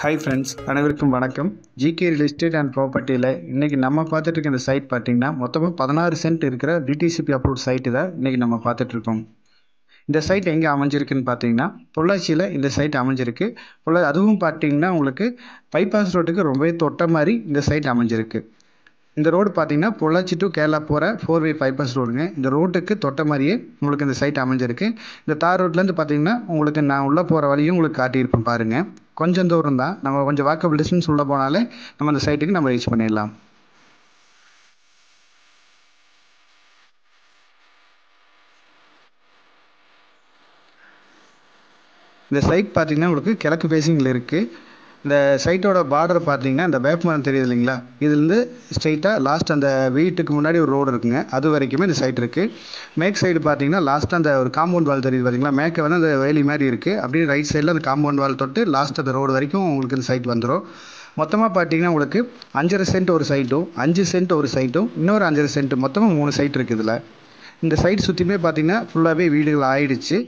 Hi friends, அனைவருக்கும் வணக்கம். GK real estate and ப்ராப்பர்ட்டியில் இன்றைக்கி நம்ம பார்த்துட்ருக்க இந்த சைட் பார்த்திங்கன்னா மொத்தமாக 16 சென்ட் இருக்கிற டிடிசிபி அப்ரூவ்ட் சைட்டு தான் இன்றைக்கி நம்ம பார்த்துட்ருக்கோம். இந்த சைட் எங்கே அமைஞ்சிருக்குன்னு பார்த்தீங்கன்னா பொள்ளாச்சியில் இந்த சைட் அமைஞ்சிருக்கு. அதுவும் பார்த்தீங்கன்னா உங்களுக்கு பைபாஸ் ரோட்டுக்கு ரொம்பவே தொட்ட மாதிரி இந்த சைட் அமைஞ்சிருக்கு. இந்த ரோடு பார்த்தீங்கன்னா பொள்ளாச்சி டு கேரளா போகிற 4-வே பைபாஸ் ரோடுங்க. இந்த ரோட்டுக்கு தொட்ட மாதிரியே உங்களுக்கு இந்த சைட் அமைஞ்சிருக்கு. இந்த தார் ரோட்லேருந்து பார்த்தீங்கன்னா உங்களுக்கு நான் உள்ளே போகிற வழியும் உங்களுக்கு காட்டியிருப்பேன் பாருங்கள். கொஞ்சம் தூரம் தான், நம்ம கொஞ்சம் வாக்கபிள் டிஸ்டன்ஸ் உள்ளே போனாலே நம்ம அந்த சைட்டுக்கு நம்ம ரீச் பண்ணிடலாம். இந்த சைட் பார்த்தீங்கன்னா உங்களுக்கு கிழக்கு ஃபேஸிங்கில் இருக்குது. இந்த சைட்டோட பார்டர் பார்த்தீங்கன்னா இந்த வேப்பமரம் தெரியுது இல்லைங்களா, இதுலேருந்து ஸ்ட்ரைட்டாக லாஸ்ட் அந்த வீட்டுக்கு முன்னாடி ஒரு ரோடு இருக்குங்க, அது வரைக்குமே இந்த சைட் இருக்குது. மேற்கு சைடு பார்த்தீங்கன்னா லாஸ்ட்டாக அந்த ஒரு காம்பவுண்ட் வால் தெரியுது பார்த்தீங்களா, மேற்க வந்து அந்த வேலி மாதிரி இருக்குது. அப்படியே ரைட் சைடில் அந்த காம்பவுண்ட் வால் தொட்டு லாஸ்ட் அந்த ரோடு வரைக்கும் உங்களுக்கு இந்த சைட் வந்துடும். மொத்தமாக பார்த்தீங்கன்னா உங்களுக்கு 5.5 சென்ட் ஒரு சைட்டும் 5 சென்ட் ஒரு சைட்டும் இன்னொரு 5.5 சென்ட் மொத்தமாக 3 சைட் இருக்குது இதில். இந்த சைட் சுற்றியுமே பார்த்தீங்கன்னா ஃபுல்லாகவே வீடுகள் ஆயிடுச்சு.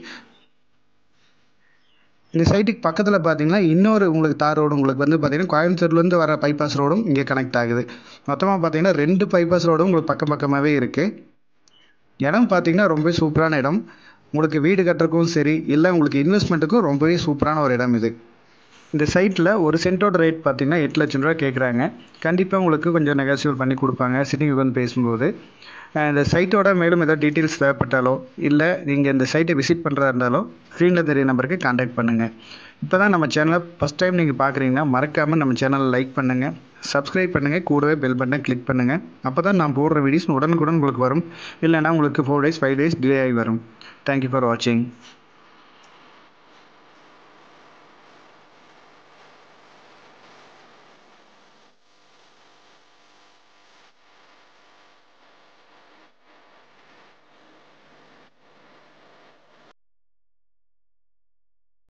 இந்த சைட்டுக்கு பக்கத்தில் பார்த்தீங்கன்னா இன்னொரு உங்களுக்கு தார் ரோடு உங்களுக்கு வந்து பார்த்தீங்கன்னா கோயம்புத்தூர்லேருந்து வர பைபாஸ் ரோடும் இங்கே கனெக்ட் ஆகுது. மொத்தமாக பார்த்தீங்கன்னா 2 பைபாஸ் ரோடும் உங்களுக்கு பக்கமாகவே இருக்குது. இடம் பார்த்தீங்கன்னா ரொம்ப சூப்பரான இடம். உங்களுக்கு வீடு கட்டுறதுக்கும் சரி, இல்லை உங்களுக்கு இன்வெஸ்ட்மெண்ட்டுக்கும் ரொம்பவே சூப்பரான ஒரு இடம் இது. இந்த சைட்டில் ஒரு சென்ட்டோட ரேட் பார்த்தீங்கன்னா 8 லட்சம் ரூபா கேட்குறாங்க. கண்டிப்பாக உங்களுக்கு கொஞ்சம் நெகோசியேட் பண்ணி கொடுப்பாங்க சிட்டிங் வந்து பேசும்போது. இந்த சைட்டோட மேலும் ஏதாவது டீட்டெயில்ஸ் தேவைப்பட்டாலோ, இல்லை நீங்கள் இந்த சைட்டை விசிட் பண்ணுறதா இருந்தாலோ ஸ்க்ரீனில் தெரிய நம்பருக்கு கான்டாக்ட் பண்ணுங்கள். இப்போ தான் நம்ம சேனலை ஃபஸ்ட் டைம் நீங்கள் பார்க்குறீங்கன்னா மறக்காமல் நம்ம சேனலை லைக் பண்ணுங்கள், சப்ஸ்கிரைப் பண்ணுங்கள், கூடவே பெல் பட்டனை கிளிக் பண்ணுங்கள். அப்போ தான் நான் போடுற வீடியோஸ் உடனுக்குடன் உங்களுக்கு வரும். இல்லைனா உங்களுக்கு 4 days 5 days டிலே ஆகி வரும். தேங்க்யூ ஃபார் வாட்சிங்.